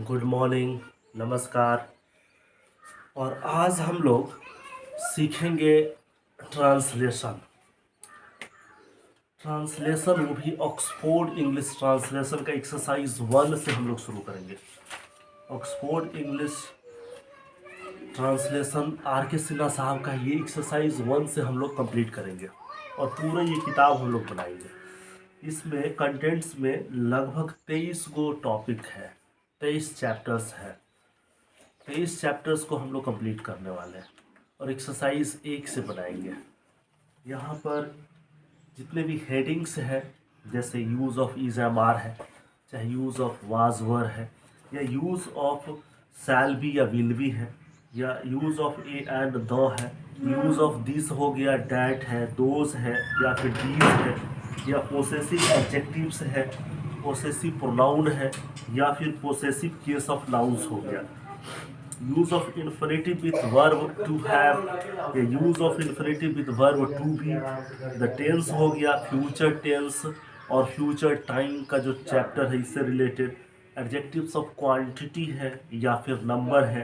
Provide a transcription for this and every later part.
Good morning, नमस्कार। और आज हम लोग सीखेंगे ट्रांसलेशन। ट्रांसलेशन वो भी ऑक्सफोर्ड इंग्लिश ट्रांसलेशन का एक्सरसाइज 1 से हम लोग शुरू करेंगे। ऑक्सफोर्ड इंग्लिश ट्रांसलेशन आर के सिन्हा साहब का ये एक्सरसाइज 1 से हम लोग कंप्लीट करेंगे और पूरा ये किताब हम लोग बनाएंगे। इसमें कंटेंट्स में लगभग 23 गो टॉपिक है, 23 चैप्टर्स है। 23 चैप्टर्स को हम लोग कंप्लीट करने वाले हैं और एक्सरसाइज 1 से बनाएंगे। यहाँ पर जितने भी हेडिंग्स है, जैसे use of is am are है, चाहे यूज़ ऑफ वाज वर है, या यूज़ ऑफ शैल बी या विल बी है, या use of a and the है, यूज़ ऑफ दिस हो गया, डैट है, दोज है, या फिर डीज है, या पोसेसिव एडजेक्टिव्स है, पोसेसिव प्रोनाउन है, या फिर पोसेसिव केस ऑफ नाउन्स हो गया। Use of infinitive with verb to have, या use of infinitive with verb to be. The tense हो गया, फ्यूचर टेंस और फ्यूचर टाइम का जो चैप्टर है इससे रिलेटेड। एडजेक्टिव्स ऑफ क्वांटिटी है या फिर नंबर है।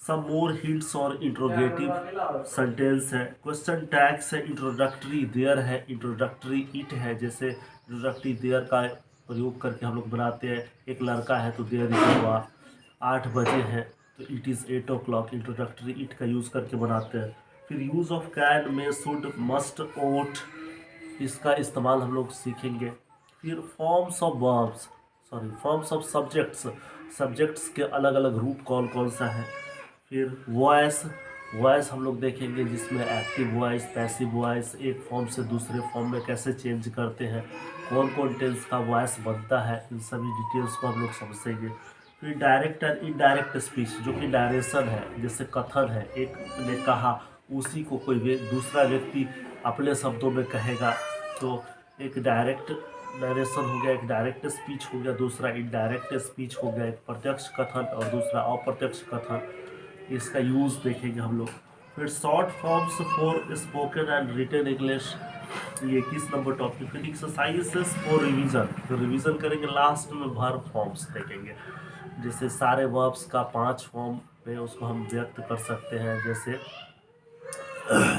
सम मोर हिंट्स और इंट्रोगेटिव सेंटेंस है। क्वेश्चन टैग्स है, इंट्रोडक्टरी देयर है, इंट्रोडक्टरी इट है। जैसे इंट्रोडक्टरी देयर का प्रयोग करके हम लोग बनाते हैं, एक लड़का है तो देयर इज हुआ, 8 बजे है तो it is 8 o'clock, introductory it का यूज़ करके बनाते हैं। फिर यूज़ ऑफ कैन में, शुड, मस्ट, ओट, इसका इस्तेमाल हम लोग सीखेंगे। फिर forms of verbs, forms of subjects, subjects के अलग अलग रूप कौन कौन सा है। फिर वॉइस, वॉइस हम लोग देखेंगे जिसमें एक्टिव वॉइस, पैसिव वॉइस, एक फॉर्म से दूसरे फॉर्म में कैसे चेंज करते हैं, कौन कौन टेंस का वॉइस बनता है, इन सभी डिटेल्स को हम लोग समझेंगे। फिर डायरेक्ट एंड इनडायरेक्ट स्पीच, जो कि डायरेक्शन है, जैसे कथन है, एक ने कहा उसी को कोई दूसरा व्यक्ति अपने शब्दों में कहेगा, तो एक डायरेक्ट नरेशन हो गया, एक डायरेक्ट स्पीच हो गया, दूसरा इनडायरेक्ट स्पीच हो गया, एक प्रत्यक्ष कथन और दूसरा अप्रत्यक्ष कथन, इसका यूज़ देखेंगे हम लोग। फिर short forms for spoken and written English, ये 21 नंबर टॉपिक। फिर एक्सरसाइजेस फॉर रिवीजन, फिर रिवीजन करेंगे। लास्ट में वर्ब फॉर्म्स देखेंगे, जैसे सारे वर्ब्स का 5 फॉर्म में उसको हम व्यक्त कर सकते हैं। जैसे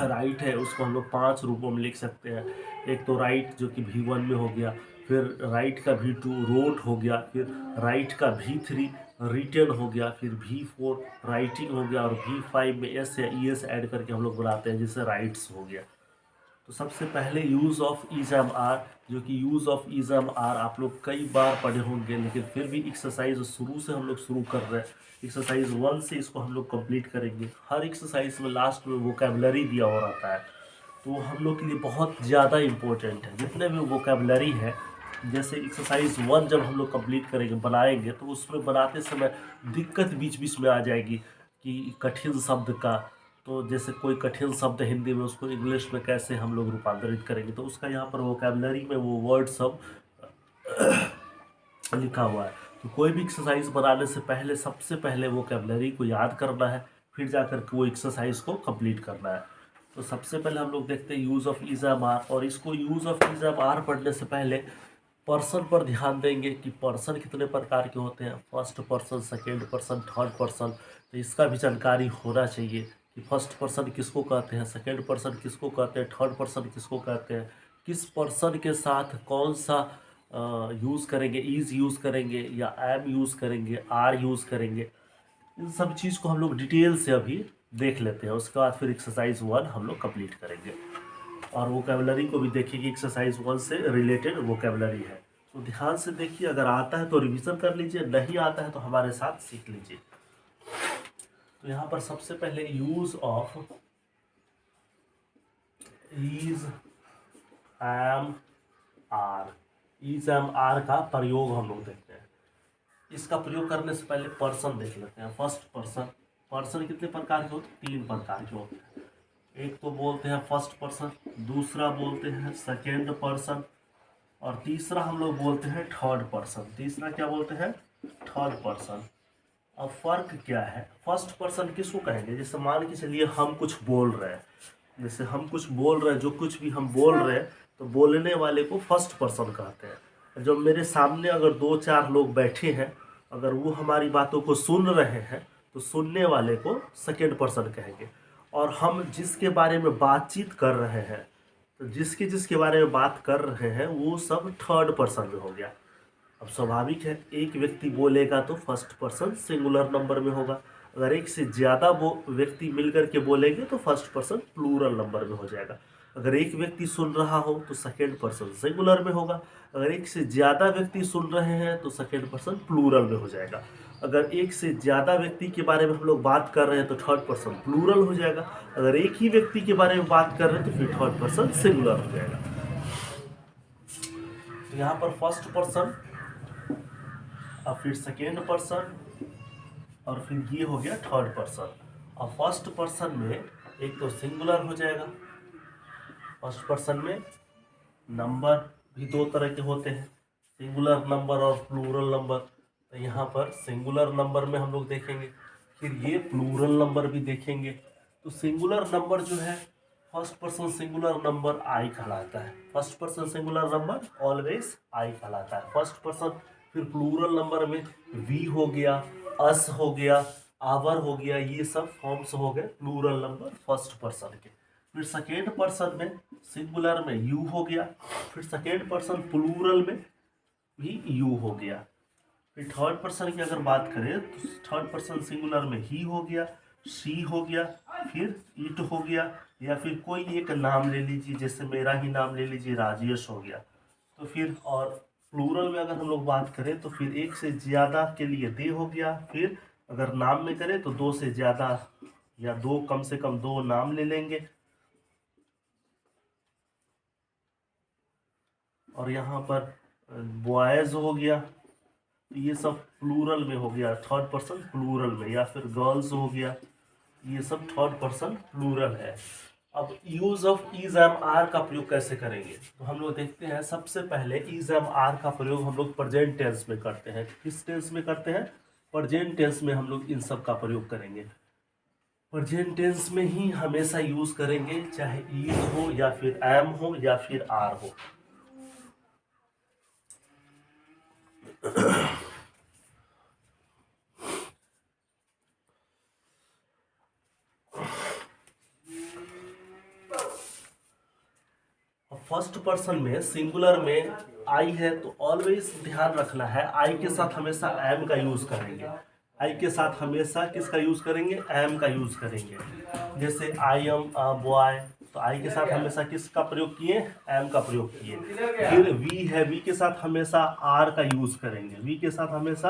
राइट है, उसको हम लोग 5 रूपों में लिख सकते हैं। एक तो राइट जो कि V1 में हो गया, फिर राइट का V2 रोट हो गया, फिर राइट का V3 रिटन हो गया, फिर V4 राइटिंग हो गया, और V5 में एस या ES ऐड करके हम लोग बनाते हैं, जिससे राइट्स हो गया। तो सबसे पहले use of is am are, जो कि use of is am are आप लोग कई बार पढ़े होंगे, लेकिन फिर भी एक्सरसाइज शुरू से हम लोग शुरू कर रहे हैं। एक्सरसाइज 1 से इसको हम लोग कंप्लीट करेंगे। हर एक्सरसाइज में लास्ट में वोकैबुलरी दिया हो रहता है, तो हम लोग के लिए बहुत ज़्यादा इम्पोर्टेंट है। जितने भी वोकैबुलरी है, जैसे एक्सरसाइज 1 जब हम लोग कंप्लीट करेंगे, बनाएंगे, तो उसमें बनाते समय दिक्कत बीच बीच में आ जाएगी कि कठिन शब्द का, तो जैसे कोई कठिन शब्द हिंदी में, उसको इंग्लिश में कैसे हम लोग रूपांतरित करेंगे, तो उसका यहाँ पर वोकैबुलरी में वो वर्ड सब लिखा हुआ है। तो कोई भी एक्सरसाइज बनाने से पहले सबसे पहले वोकैबुलरी को याद करना है, फिर जाकर के वो एक्सरसाइज को कंप्लीट करना है। तो सबसे पहले हम लोग देखते हैं use of is am are, और इसको use of is am are पढ़ने से पहले पर्सन पर ध्यान देंगे कि पर्सन कितने प्रकार के होते हैं, first person, second person, third person. तो इसका भी जानकारी होना चाहिए कि फर्स्ट पर्सन किसको कहते हैं, सेकेंड पर्सन किसको कहते हैं, थर्ड पर्सन किसको कहते हैं, किस पर्सन के साथ कौन सा यूज़ करेंगे, इज़ यूज़ करेंगे या एम यूज़ करेंगे, आर यूज़ करेंगे। इन सब चीज़ को हम लोग डिटेल से अभी देख लेते हैं, उसके बाद फिर एक्सरसाइज 1 हम लोग कंप्लीट करेंगे। और वोकैबुलरी को भी देखिए कि एक्सरसाइज 1 से रिलेटेड वोकैबुलरी है, तो ध्यान से देखिए। अगर आता है तो रिवीजन कर लीजिए, नहीं आता है तो हमारे साथ सीख लीजिए। तो यहाँ पर सबसे पहले use of is am are, is am are का प्रयोग हम लोग देखते हैं। इसका प्रयोग करने से पहले पर्सन देख लेते हैं। फर्स्ट पर्सन, पर्सन कितने प्रकार के होते हैं? 3 प्रकार के होते हैं। एक तो बोलते हैं फर्स्ट पर्सन, दूसरा बोलते हैं सेकेंड पर्सन, और तीसरा हम लोग बोलते हैं थर्ड पर्सन। तीसरा क्या बोलते हैं? Third person. अब फर्क क्या है? फर्स्ट पर्सन किसको कहेंगे? जैसे मान के चलिए हम कुछ बोल रहे हैं, जैसे हम कुछ बोल रहे हैं, जो कुछ भी हम बोल रहे हैं, तो बोलने वाले को फर्स्ट पर्सन कहते हैं। जब मेरे सामने अगर 2-4 लोग बैठे हैं, अगर वो हमारी बातों को सुन रहे हैं तो सुनने वाले को सेकेंड पर्सन कहेंगे। और हम जिसके बारे में बातचीत कर रहे हैं, तो जिसके जिसके बारे में बात कर रहे हैं वो सब थर्ड पर्सन में हो गया। अब स्वाभाविक है, एक व्यक्ति बोलेगा तो फर्स्ट पर्सन सिंगुलर नंबर में होगा। अगर एक से ज़्यादा वो व्यक्ति मिलकर के बोलेंगे तो फर्स्ट पर्सन प्लूरल नंबर में हो जाएगा। अगर एक व्यक्ति सुन रहा हो तो सेकेंड पर्सन सिंगुलर में होगा। अगर एक से ज़्यादा व्यक्ति सुन रहे हैं तो सेकेंड पर्सन प्लूरल में हो जाएगा। अगर एक से ज़्यादा व्यक्ति के बारे में हम लोग बात कर रहे हैं तो थर्ड पर्सन प्लूरल हो जाएगा। अगर एक ही व्यक्ति के बारे में बात कर रहे हैं तो फिर थर्ड पर्सन सिंगुलर हो जाएगा। तो यहाँ पर फर्स्ट पर्सन, और फिर सेकेंड पर्सन, और फिर ये हो गया थर्ड पर्सन। और फर्स्ट पर्सन में एक तो सिंगुलर हो जाएगा। फर्स्ट पर्सन में नंबर भी दो तरह के होते हैं, सिंगुलर नंबर और प्लूरल नंबर। तो यहाँ पर सिंगुलर नंबर में हम लोग देखेंगे, फिर ये प्लूरल नंबर भी देखेंगे। तो सिंगुलर नंबर जो है, फर्स्ट पर्सन सिंगुलर नंबर आई कहलाता है। First person singular number always I कहलाता है फर्स्ट पर्सन। फिर प्लूरल नंबर में वी हो गया, अस हो गया, आवर हो गया, ये सब फॉर्म्स हो गए प्लूरल नंबर फर्स्ट पर्सन के। फिर सेकेंड पर्सन में सिंगुलर में यू हो गया। फिर सेकेंड पर्सन प्लूरल में भी यू हो गया। फिर थर्ड पर्सन की अगर बात करें तो थर्ड पर्सन सिंगुलर में ही हो गया, शी हो गया, फिर इट हो गया, या फिर कोई एक नाम ले लीजिए, जैसे मेरा ही नाम ले लीजिए, राजेश हो गया। तो फिर और प्लूरल में अगर हम लोग बात करें तो फिर एक से ज़्यादा के लिए दे हो गया। फिर अगर नाम में करें तो दो से ज़्यादा या दो, कम से कम दो नाम ले लेंगे। और यहाँ पर बॉयज़ हो गया, तो ये सब प्लूरल में हो गया, थर्ड पर्सन प्लूरल में। या फिर गर्ल्स हो गया, ये सब थर्ड पर्सन प्लूरल है। अब use of is am are का प्रयोग कैसे करेंगे, तो हम लोग देखते हैं। सबसे पहले इज एम आर का प्रयोग हम लोग प्रेजेंट टेंस में करते हैं। किस टेंस में करते हैं? प्रेजेंट टेंस में हम लोग इन सब का प्रयोग करेंगे। प्रेजेंट टेंस में ही हमेशा यूज करेंगे, चाहे इज हो या फिर एम हो या फिर आर हो। फर्स्ट पर्सन में सिंगुलर में आई है तो ऑलवेज ध्यान रखना है, आई के साथ हमेशा एम का यूज करेंगे। आई के साथ हमेशा किसका यूज करेंगे? एम का यूज करेंगे। जैसे आई एम अ बॉय, तो आई के साथ हमेशा किसका प्रयोग किए? एम का प्रयोग किए। फिर वी है, वी के साथ हमेशा आर का यूज करेंगे। वी के साथ हमेशा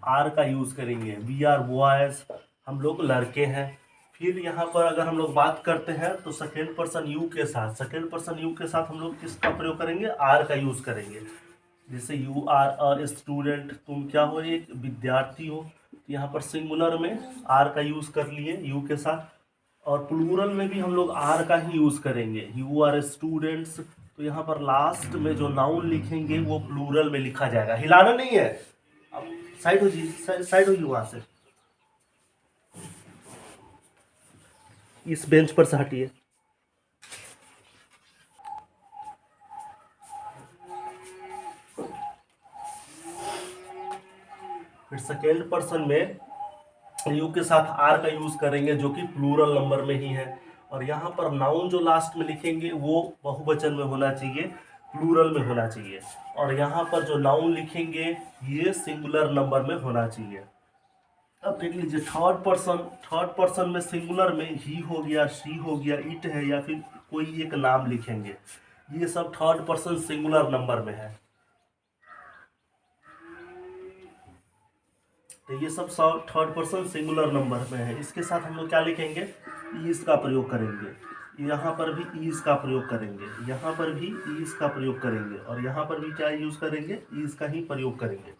आर का यूज करेंगे। वी आर बॉयज, हम लोग लड़के हैं। फिर यहाँ पर अगर हम लोग बात करते हैं तो सेकेंड पर्सन यू के साथ, सेकेंड पर्सन यू के साथ हम लोग किसका प्रयोग करेंगे? आर का यूज करेंगे। जैसे यू आर अ स्टूडेंट, तुम क्या हो? एक विद्यार्थी हो। तो यहाँ पर सिंगुलर में आर का यूज कर लिए यू के साथ। और प्लूरल में भी हम लोग आर का ही यूज करेंगे, यू आर स्टूडेंट्स। तो यहाँ पर लास्ट में जो नाउन लिखेंगे वो प्लूरल में लिखा जाएगा। हिलाना नहीं है, अब साइड हो जी, साइड होगी वहां से, इस बेंच पर से हटिए। फिर सेकेंड पर्सन में यू के साथ आर का यूज करेंगे, जो कि प्लूरल नंबर में ही है। और यहाँ पर नाउन जो लास्ट में लिखेंगे वो बहुवचन में होना चाहिए, प्लूरल में होना चाहिए। और यहाँ पर जो नाउन लिखेंगे ये सिंगुलर नंबर में होना चाहिए। अब देख लीजिए, थर्ड पर्सन में सिंगुलर में ही हो गया, शी हो गया, इट है, या फिर कोई एक नाम लिखेंगे। ये सब थर्ड पर्सन सिंगुलर नंबर में है। तो ये सब थर्ड पर्सन सिंगुलर नंबर में है। इसके साथ हम लोग क्या लिखेंगे? ईज का प्रयोग करेंगे। यहाँ पर भी ईज का प्रयोग करेंगे, यहाँ पर भी ईज का प्रयोग करेंगे, और यहाँ पर भी क्या यूज करेंगे? ईज का ही प्रयोग करेंगे।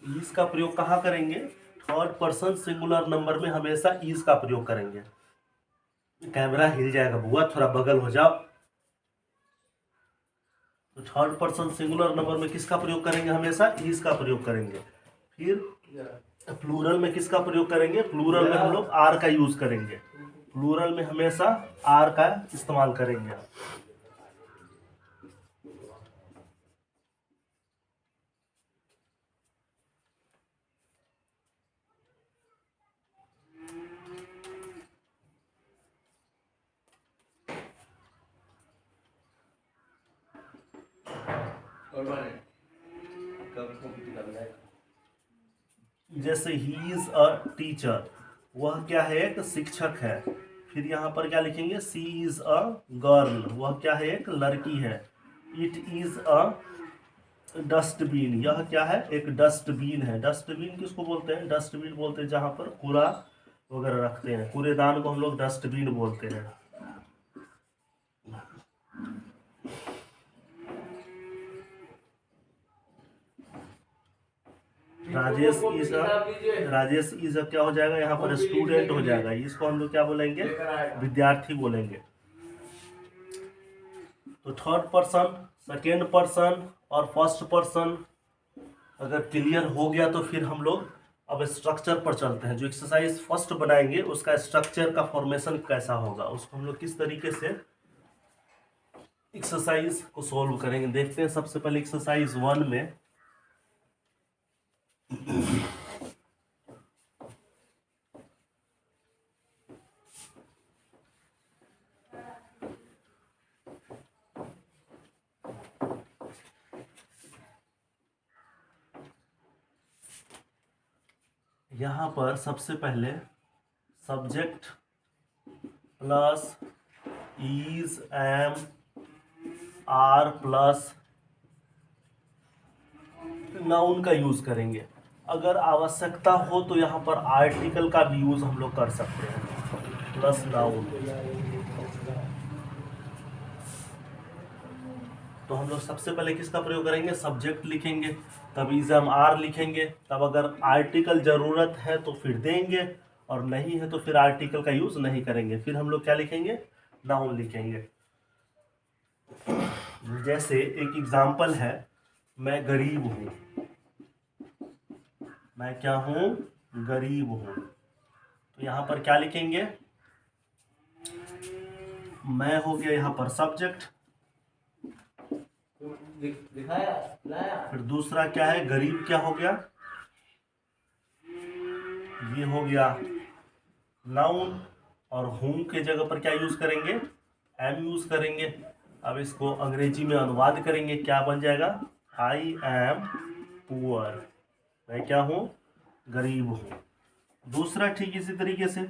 ईज का प्रयोग कहाँ करेंगे? थर्ड पर्सन सिंगुलर नंबर में हमेशा ईज का प्रयोग करेंगे। कैमरा हिल जाएगा बुआ, थोड़ा बगल हो जाओ। तो थर्ड पर्सन सिंगुलर नंबर में किसका प्रयोग करेंगे? हमेशा ईज का प्रयोग करेंगे। फिर प्लूरल में किसका प्रयोग करेंगे? प्लूरल में हम लोग आर का यूज करेंगे। प्लूरल में हमेशा आर का इस्तेमाल करेंगे। जैसे ही इज अ टीचर, वह क्या है, एक शिक्षक है। फिर यहाँ पर क्या लिखेंगे, सी इज अ गर्ल, वह क्या है, एक लड़की है। इट इज अ डस्टबिन, यह क्या है, एक डस्टबिन है। डस्टबिन किसको बोलते हैं, डस्टबिन बोलते हैं जहाँ पर कूड़ा वगैरह रखते हैं, कूड़ेदान को हम लोग डस्टबिन बोलते हैं। राजेश इज क्या हो जाएगा, यहाँ पर स्टूडेंट हो जाएगा। इसको हम लोग क्या बोलेंगे, विद्यार्थी बोलेंगे। तो थर्ड पर्सन, सेकेंड पर्सन और फर्स्ट पर्सन अगर क्लियर हो गया तो फिर हम लोग अब स्ट्रक्चर पर चलते हैं। जो एक्सरसाइज फर्स्ट बनाएंगे उसका स्ट्रक्चर का फॉर्मेशन कैसा होगा, उसको हम लोग किस तरीके से एक्सरसाइज को सॉल्व करेंगे देखते हैं। सबसे पहले एक्सरसाइज 1 में यहाँ पर सबसे पहले subject plus is, am, are plus noun का यूज करेंगे। अगर आवश्यकता हो तो यहाँ पर आर्टिकल का भी यूज हम लोग कर सकते हैं, प्लस नाउन। तो हम लोग सबसे पहले किसका प्रयोग करेंगे, सब्जेक्ट लिखेंगे, तब इज एम आर लिखेंगे, तब अगर आर्टिकल जरूरत है तो फिर देंगे और नहीं है तो फिर आर्टिकल का यूज नहीं करेंगे। फिर हम लोग क्या लिखेंगे, नाउन लिखेंगे। जैसे एक एग्जाम्पल है, मैं गरीब हूँ, मैं क्या हूँ, गरीब हूँ। तो यहाँ पर क्या लिखेंगे, मैं हो गया यहाँ पर सब्जेक्ट, फिर दूसरा क्या है, गरीब क्या हो गया, ये हो गया नाउन, और हूँ के जगह पर क्या यूज करेंगे, एम यूज करेंगे। अब इसको अंग्रेजी में अनुवाद करेंगे, क्या बन जाएगा, आई एम पुअर, मैं क्या हूँ, गरीब हूँ। दूसरा ठीक इसी तरीके से,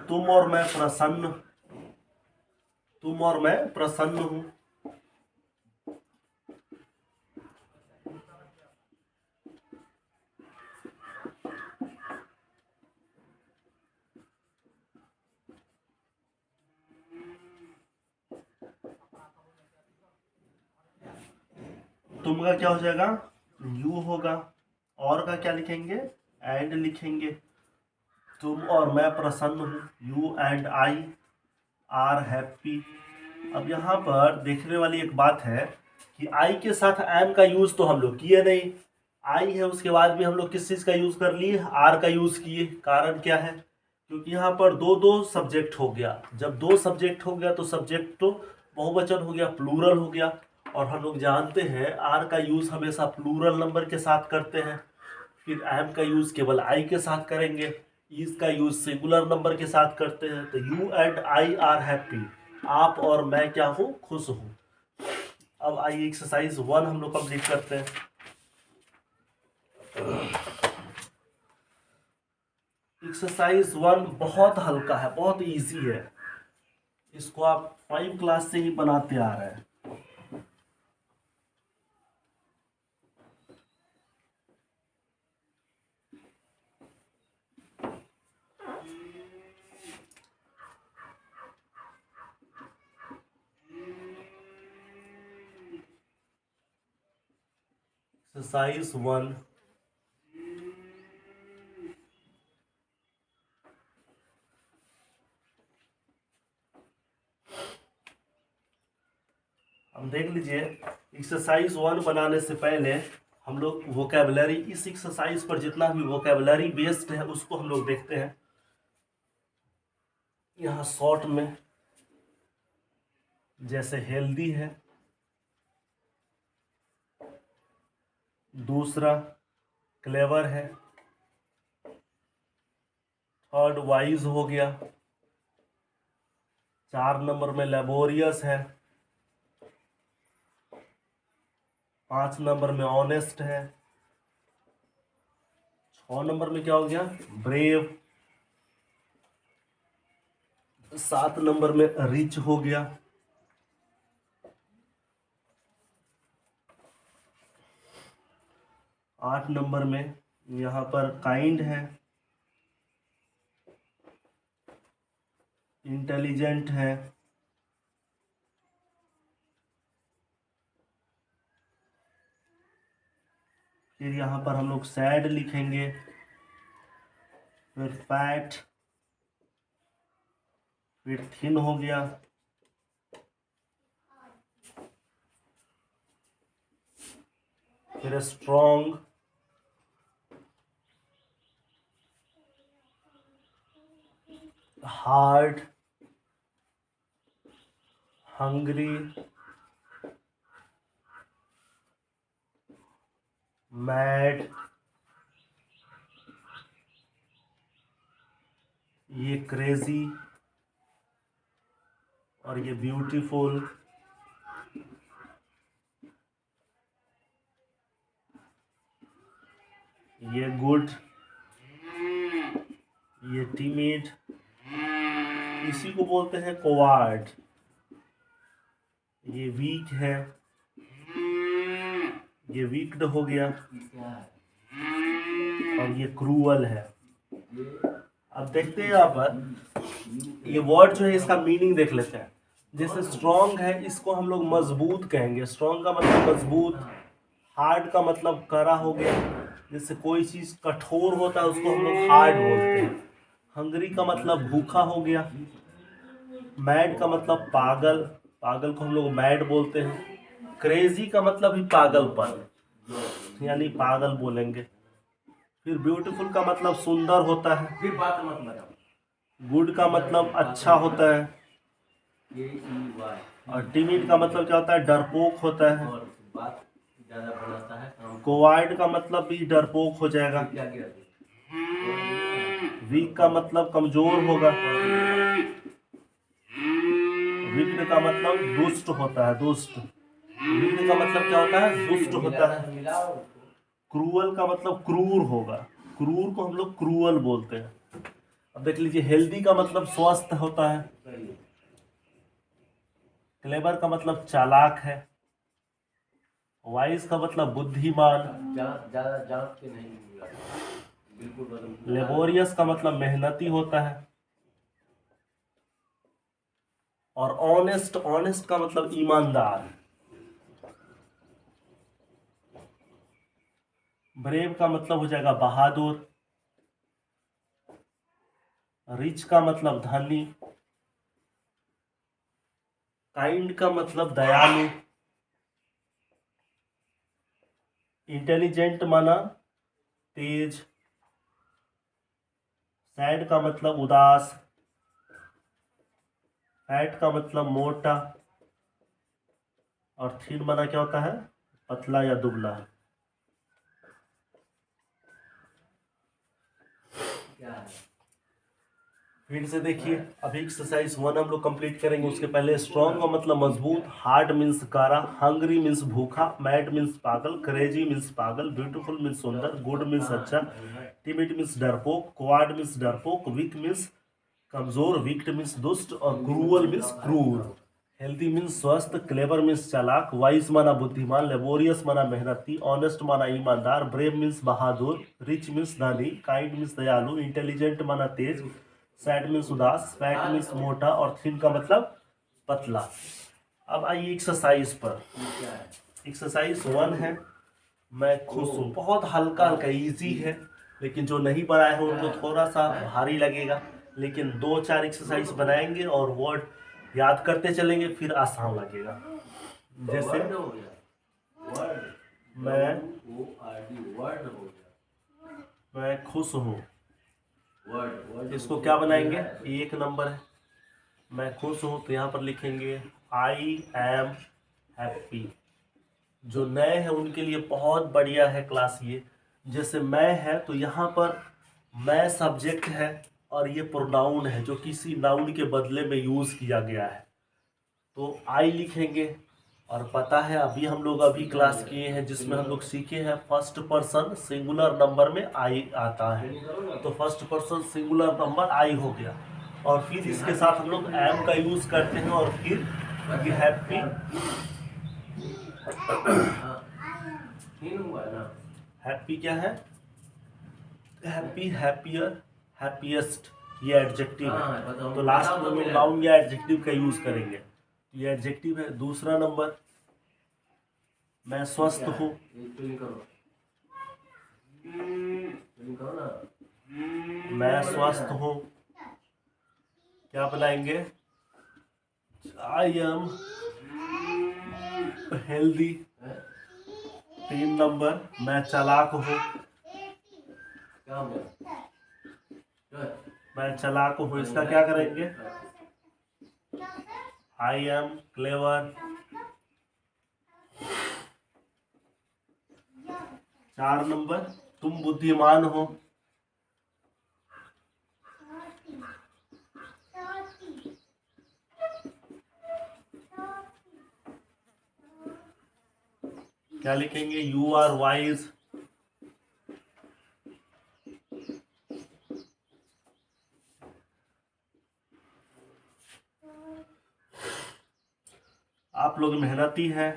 तुम और मैं प्रसन्न, तुम और मैं प्रसन्न हूँ। तुम का क्या हो जाएगा, यू होगा, और का क्या लिखेंगे, एंड लिखेंगे। तुम और मैं प्रसन्न हूँ, you and I R happy. अब यहाँ पर देखने वाली एक बात है कि आई के साथ एम का यूज तो हम लोग किए नहीं, आई है उसके बाद भी हम लोग किस चीज का यूज कर लिए, आर का यूज किए। कारण क्या है, क्योंकि यहाँ पर दो दो सब्जेक्ट हो गया। जब दो सब्जेक्ट हो गया तो सब्जेक्ट तो बहुवचन हो गया, प्लूरल हो गया। और हम लोग जानते हैं आर का यूज हमेशा प्लूरल नंबर के साथ करते हैं। फिर एम का यूज केवल आई के साथ करेंगे, इज का यूज सिंगुलर नंबर के साथ करते हैं। तो you and I R happy, आप और मैं क्या हूँ, खुश हूँ। अब आइए एक्सरसाइज 1 हम लोग कंप्लीट करते हैं। एक्सरसाइज 1 बहुत हल्का है, बहुत इजी है, इसको आप 5 क्लास से ही बनाते आ रहे हैं। एक्सरसाइज 1, हम देख लीजिए। एक्सरसाइज 1 बनाने से पहले हम लोग वोकेबलरी, इस एक्सरसाइज पर जितना भी वोकेबलरी बेस्ड है उसको हम लोग देखते हैं। यहाँ शॉर्ट में जैसे हेल्दी है, दूसरा क्लेवर है, थर्ड वाइज हो गया, 4 नंबर में लेबोरियस है, 5 नंबर में ऑनेस्ट है। 6 नंबर में क्या हो गया? ब्रेव। 7 नंबर में रिच हो गया। 8 नंबर में यहाँ पर काइंड है, इंटेलिजेंट है। फिर यहाँ पर हम लोग सैड लिखेंगे, फिर फैट, फिर थिन हो गया, फिर स्ट्रॉन्ग, हार्ड, हंग्री, मैड, ये क्रेजी, और ये ब्यूटीफुल, ये गुड, ये टीमिड, इसी को बोलते हैं कोवार्ड। ये वीक है, ये वीक्ड हो गया, और ये क्रूअल है। अब देखते हैं यहाँ पर ये वर्ड जो है इसका मीनिंग देख लेते हैं। जैसे स्ट्रॉन्ग है, इसको हम लोग मजबूत कहेंगे। स्ट्रॉन्ग का मतलब मजबूत। हार्ड का मतलब कड़ा हो गया। जैसे कोई चीज कठोर होता है उसको हम लोग हार्ड बोलते हैं। हंगरी का मतलब भूखा हो गया। मैड का मतलब पागल, पागल को हम लोग मैड बोलते हैं। क्रेजी का मतलब ही पागलपन, यानी पागल बोलेंगे। फिर ब्यूटीफुल का मतलब सुंदर होता है। फिर बात मत लगाओ। गुड का मतलब अच्छा होता है। और टिमिड का मतलब क्या होता है? डरपोक होता है। और बात ज्यादा बनाता है। कोवार्ड का मतलब भी डरपोक हो जाएगा। वीक का मतलब कमजोर होगा। विक्ड का मतलब दुष्ट होता है, दुष्ट। विक्ड का मतलब क्या होता है? दुष्ट होता है। क्रूअल का मतलब क्रूर होगा। क्रूर को हम लोग क्रूअल बोलते हैं। अब देख लीजिए, हेल्दी का मतलब स्वस्थ होता है। क्लेवर का मतलब चालाक है। वाइज का मतलब बुद्धिमान। ज्यादा जांच के नहीं बिल्कुल। लेबोरियस का मतलब मेहनती होता है। और ऑनेस्ट, ऑनेस्ट का मतलब ईमानदार। ब्रेव का मतलब हो जाएगा बहादुर। रिच का मतलब धनी। काइंड का मतलब दयालु। इंटेलिजेंट माना तेज। सैड का मतलब उदास। फैट का मतलब मोटा। और थिन माना क्या होता है? पतला या दुबला। फिर से देखिए, अभी एक्सरसाइज 1 हम लोग कंप्लीट करेंगे। उसके पहले स्ट्रॉन्ग का मतलब मजबूत। हार्ड मीन्स कारा। हंग्री मीन्स भूखा। मैड मीन्स पागल। क्रेजी मीन्स पागल। ब्यूटीफुल मीन्स सुंदर। गुड मीन्स अच्छा। टिमिड मीन्स डरपोक। क्वाड मीन्स डरपोक। वीक मीन्स कमजोर। विक्ट मीन्स दुष्ट। और क्रूअल मीन्स क्रूर। हेल्दी मीन्स स्वस्थ। क्लेवर मीन्स चालाक। वाइज माना बुद्धिमान। लेबोरियस माना मेहनती। ऑनेस्ट माना ईमानदार। ब्रेव मीन्स बहादुर। रिच मीन्स धनी। काइंड मीन्स दयालु। इंटेलिजेंट माना तेज। सैड मीन्स उदास। फैट मीन्स मोटा। और थिन का मतलब पतला। अब आइए एक्सरसाइज पर। एक्सरसाइज 1 है, मैं खुश हूँ। बहुत हल्का हल्का इजी है, लेकिन जो नहीं बनाए हैं उनको थोड़ा सा भारी लगेगा। लेकिन 2-4 एक्सरसाइज बनाएंगे और वर्ड याद करते चलेंगे, फिर आसान लगेगा। जैसे मैं खुश हूँ, इसको क्या बनाएंगे? 1 नंबर है। मैं खुश हूँ तो यहाँ पर लिखेंगे आई एम हैप्पी। जो नए हैं उनके लिए बहुत बढ़िया है क्लास ये। जैसे मैं है तो यहाँ पर मैं सब्जेक्ट है और ये प्रोनाउन है जो किसी नाउन के बदले में यूज किया गया है। तो आई लिखेंगे और पता है अभी हम लोग क्लास किए हैं जिसमें हम लोग सीखे हैं फर्स्ट पर्सन सिंगुलर नंबर में आई आता है। तो फर्स्ट पर्सन सिंगुलर नंबर आई हो गया और फिर इसके साथ हम लोग एम का यूज करते हैं और फिर ये हैप्पी हैप्पी क्या है, हैप्पी, हैप्पियर, हैप्पीएस्ट, ये एडजेक्टिव है। तो लास्ट में हम लोग नाउन या एडजेक्टिव का यूज करेंगे। ये एडजेक्टिव है। दूसरा नंबर, मैं स्वस्थ हूँ। मैं स्वस्थ हूँ, क्या बनाएंगे, आई एम हेल्दी। 3 नंबर, मैं चालाक हूँ। मैं चालाक हूँ, इसका क्या करेंगे, आई एम क्लेवर। 4 नंबर, तुम बुद्धिमान हो। क्या लिखेंगे, यू आर वाइज। आप लोग मेहनती हैं।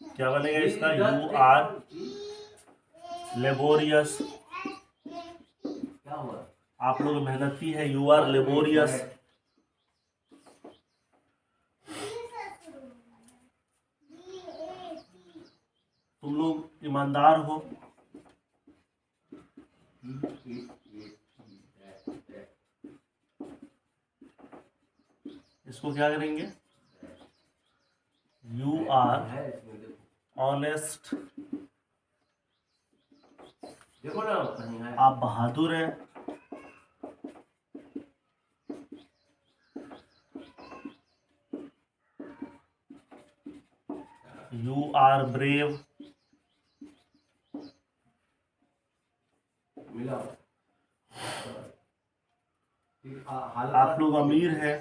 क्या बनेगा इसका, यू आर लेबोरियस। आप लोग मेहनती है, यू आर लेबोरियस। तुम लोग ईमानदार हो। इसको क्या करेंगे, यू आर ऑनेस्ट। आप बहादुर हैं। You are brave. आप लोग अमीर हैं।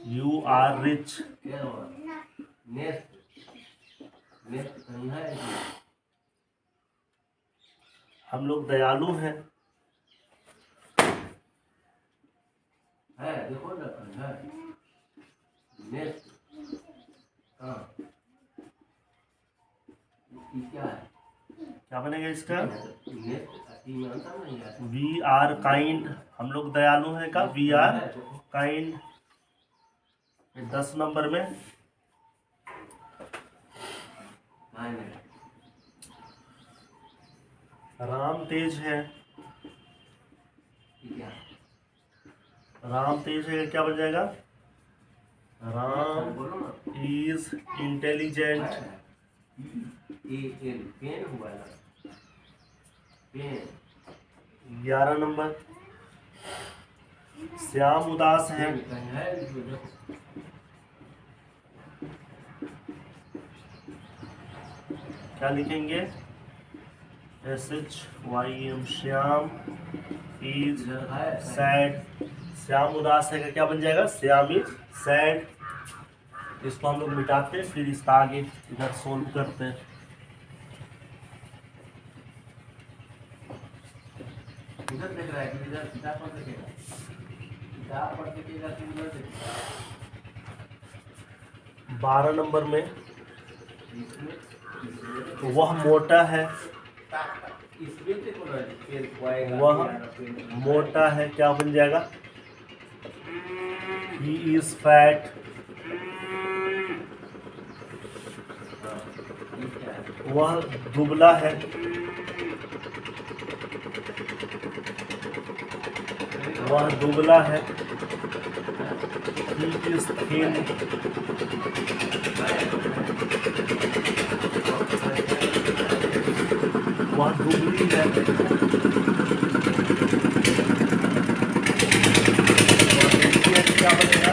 You are rich. हम लोग दयालु हैं। देखो ना, क्या बनेगा इसका, वी आर काइंड। हम लोग दयालु हैं का, वी आर काइंड। 10 नंबर में राम तेज है। राम तेज है, क्या बन जाएगा, Ram is intelligent. 11 number, Shyam उदास है। क्या लिखेंगे, SHYM, Shyam is sad. Shyam उदास है का क्या बन जाएगा, श्याम इज सैड। इसको हम लोग मिटाते हैं, फिर इसका आगे इधर सोल्व करते हैं। इधर देख रहा है कि इधर किताब पढ़ सकेगा, किताब पढ़ सकेगा कि उधर देखेगा। 12 नंबर में, वह मोटा है। वह मोटा है, क्या बन जाएगा, ही इज फैट। वह दुबला है। वह दुबला है, ही इज थिन। वह दुबली है। क्या बनेगा,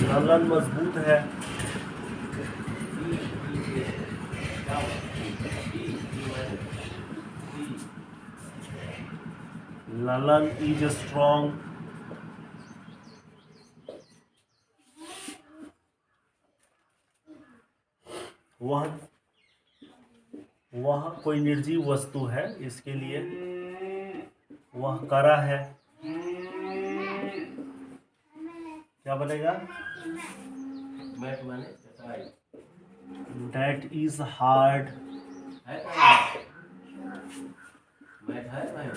ललन मजबूत है। Lalan is strong. वह कोई निर्जीव वस्तु है, इसके लिए वह कड़ा है। क्या बनेगा? मैट माने चटाई। That is hard। है कहाँ? मैट है भाई।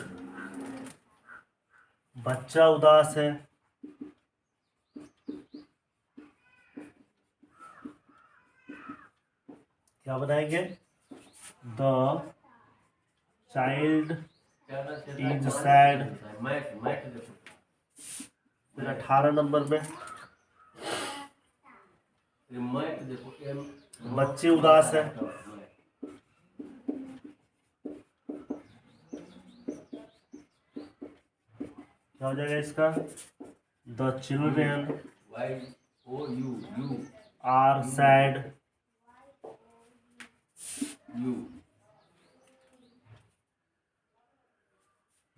बच्चा उदास है। क्या बनाएंगे? The child is sad. मैट मैट देखो। फिर 18 नंबर में ये मैट देखो एम। बच्चे उदास है। क्या हो जाएगा इसका? The children Y O U you are sad. You.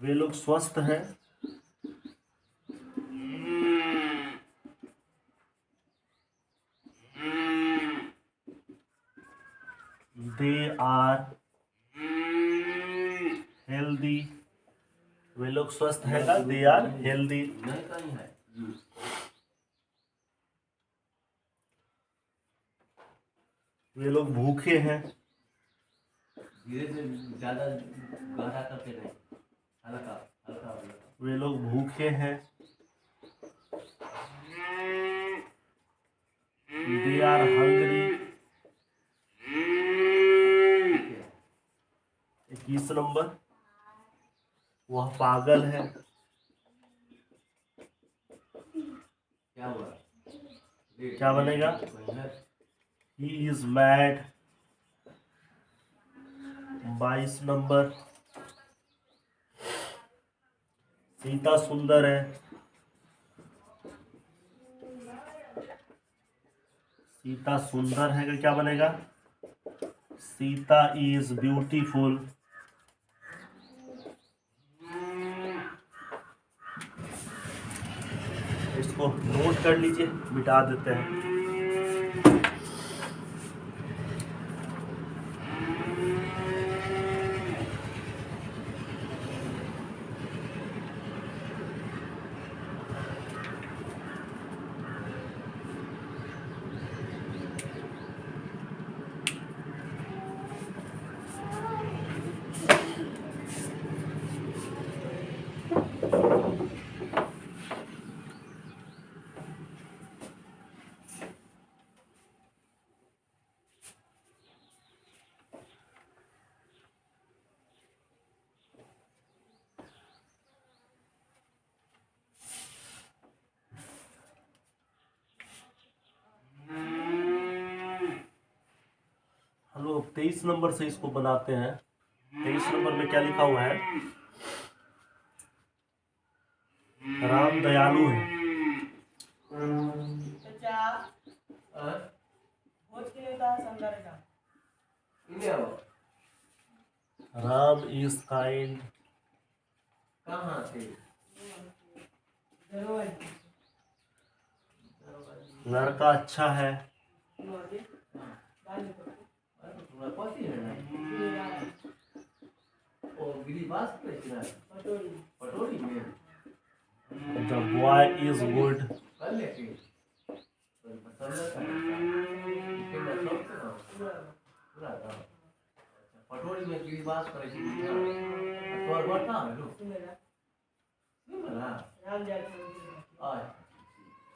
वे लोग स्वस्थ हैं। दे आर हेल्दी। वे लोग स्वस्थ हैं का? They are healthy. नहीं कहीं है यू। वे लोग भूखे हैं। धीरे से ज्यादा गहरा करके नहीं, हल्का हल्का हल्का। वे लोग भूखे हैं। They are hungry. 21 नंबर वह पागल है। क्या हुआ? क्या बनेगा? He is mad. 22 number Sita सुंदर है। सीता सुंदर है का क्या बनेगा? Sita is beautiful. इसको नोट कर लीजिए, मिटा देते हैं। हम लोग 23 नंबर से इसको बनाते हैं। 23 नंबर में क्या लिखा हुआ है? राम दयालु है। Ram is kind. कहाँ थे? लड़का अच्छा है। कथी है ना? ओ गिरिबास पे है ना? पटोरी में। The boy is good. कर लेके पटोरी में गिरिबास करे तोर बता लो।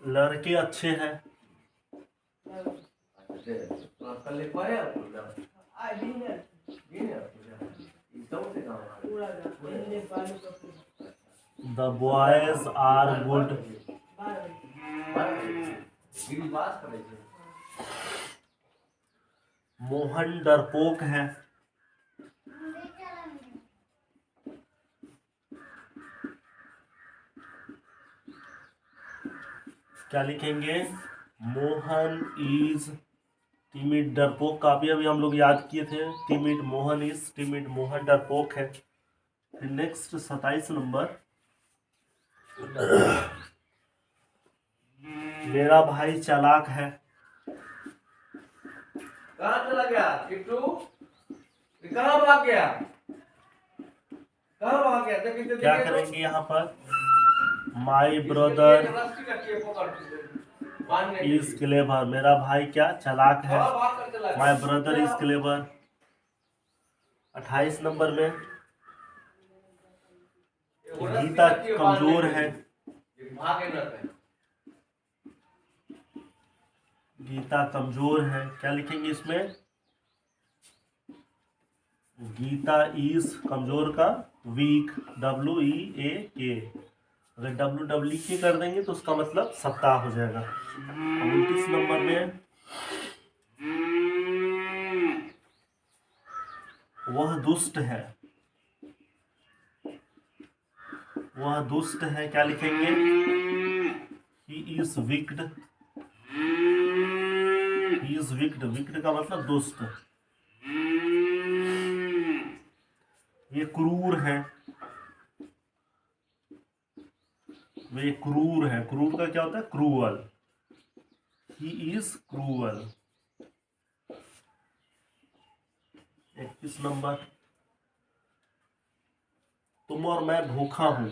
लड़के अच्छे हैं। कल पाया द बॉयज आर गुड। गिरिबास करे मोहन डरपोक है। क्या लिखेंगे? मोहन इज टिमिड, डरपोक का अभी हम लोग याद किए थे। Timid, Mohan is timid, Mohan डरपोक है। फिर नेक्स्ट 27 नंबर, मेरा भाई चालाक है। कहाँ चला गया किट्टू? कहाँ भाग गया? कहाँ भाग गया? क्या करेंगे यहाँ पर? माई ब्रदर रस्सी रखी है, पकड़ बांधने के इज लिए। क्लेवर, मेरा भाई क्या चालाक है। कहाँ भाग कर चला गया? My brother is clever. 28 number में, वो रस्सी गीता रखी है बांधने कमजोर के है। लिए। ये भागे न कहीं। गीता कमजोर है, क्या लिखेंगे इसमें? गीता इज कमजोर का वीक, WEAK। अगर WEAK कर देंगे तो उसका मतलब सप्ताह हो जाएगा। 29 नंबर में, वह दुष्ट है। वह दुष्ट है, क्या लिखेंगे? He is wicked. He is wicked, wicked का मतलब दुष्ट। ये क्रूर है। वे क्रूर है, क्रूर का क्या होता है? Cruel. He is cruel. 31 number, तुम और मैं भूखा हूं।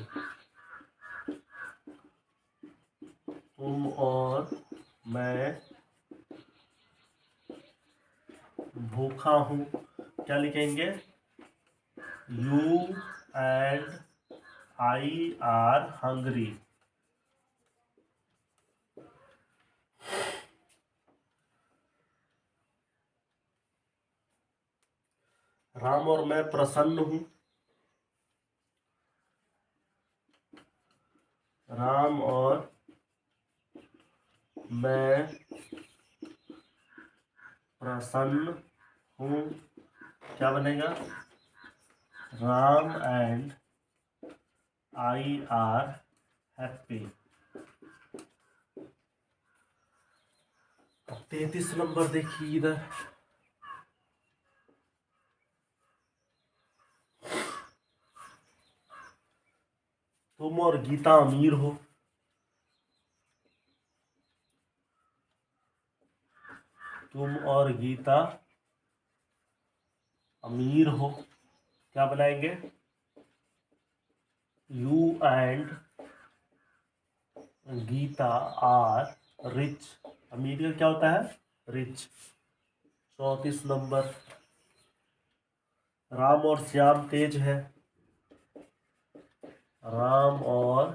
तुम और मैं भूखा हूं, क्या लिखेंगे? You and I R hungry. Ram और मैं प्रसन्न हूं। राम और मैं प्रसन्न हूं, क्या बनेगा? Ram and I R happy. 33 number देखिए इधर, तुम और गीता अमीर हो। तुम और गीता अमीर हो, क्या बनाएंगे? You and Geeta are rich. अमीर का क्या होता है? रिच। 34 नंबर, राम और श्याम तेज है। राम और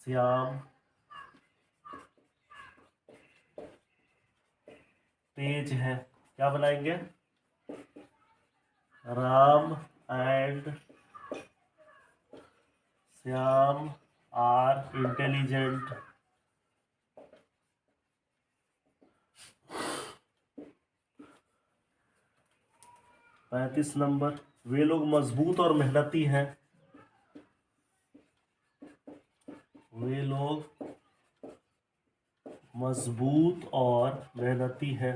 श्याम तेज है, क्या बनाएंगे? Ram and Shyam are intelligent. 35 number, वे लोग मजबूत और मेहनती हैं। वे लोग मजबूत और मेहनती हैं।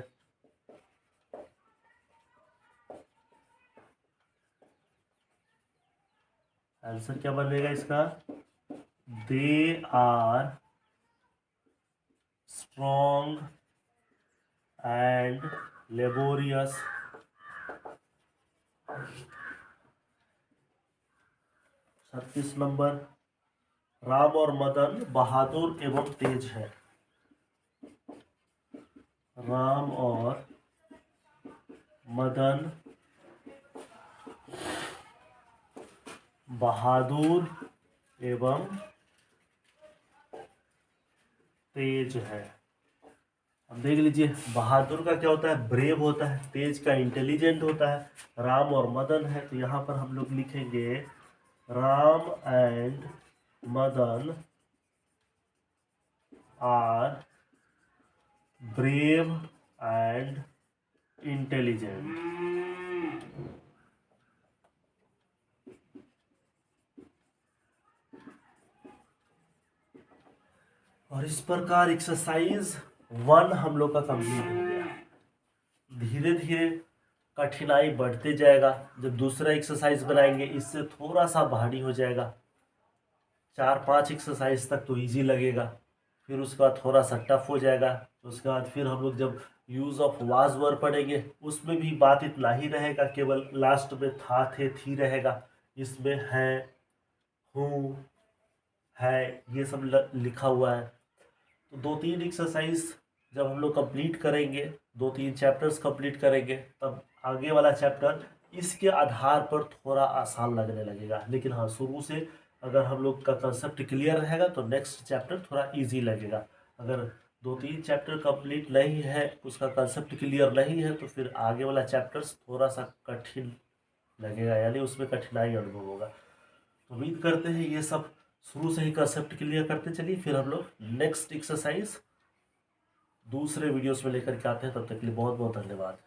आंसर क्या बनेगा इसका? They are strong and laborious. 36 number, Ram और मदन बहादुर एवं तेज है। राम और मदन बहादुर एवं तेज है। अब देख लीजिए, बहादुर का क्या होता है? ब्रेव होता है। तेज का इंटेलिजेंट होता है। राम और मदन है, तो यहाँ पर हम लोग लिखेंगे Ram and Madan are brave and intelligent. और इस प्रकार एक्सरसाइज 1 हम लोग का कंप्लीट हो गया। धीरे धीरे कठिनाई बढ़ते जाएगा। जब दूसरा एक्सरसाइज बनाएंगे इससे थोड़ा सा भारी हो जाएगा। 4-5 एक्सरसाइज तक तो इजी लगेगा, फिर उसके बाद थोड़ा सा टफ हो जाएगा। उसके बाद फिर हम लोग जब यूज़ ऑफ वाज वर्ड पढ़ेंगे उसमें भी बात इतना ही रहेगा, केवल लास्ट में था थे थी रहेगा। इसमें है, हूँ, है, ये सब लिखा हुआ है। तो 2-3 एक्सरसाइज जब हम लोग कंप्लीट करेंगे, 2-3 चैप्टर्स कंप्लीट करेंगे, तब आगे वाला चैप्टर इसके आधार पर थोड़ा आसान लगने लगेगा। लेकिन हाँ, शुरू से अगर हम लोग का कंसेप्ट क्लियर रहेगा तो नेक्स्ट चैप्टर थोड़ा इजी लगेगा। अगर 2-3 चैप्टर कंप्लीट नहीं है, उसका कंसेप्ट क्लियर नहीं है, तो फिर आगे वाला चैप्टर्स थोड़ा सा कठिन लगेगा, यानी उसमें कठिनाई अनुभव होगा। तो उम्मीद करते हैं ये सब शुरू से ही कंसेप्ट क्लियर करते चलिए, फिर हम लोग नेक्स्ट एक्सरसाइज दूसरे वीडियोस में लेकर के आते हैं। तब तक के लिए बहुत बहुत धन्यवाद।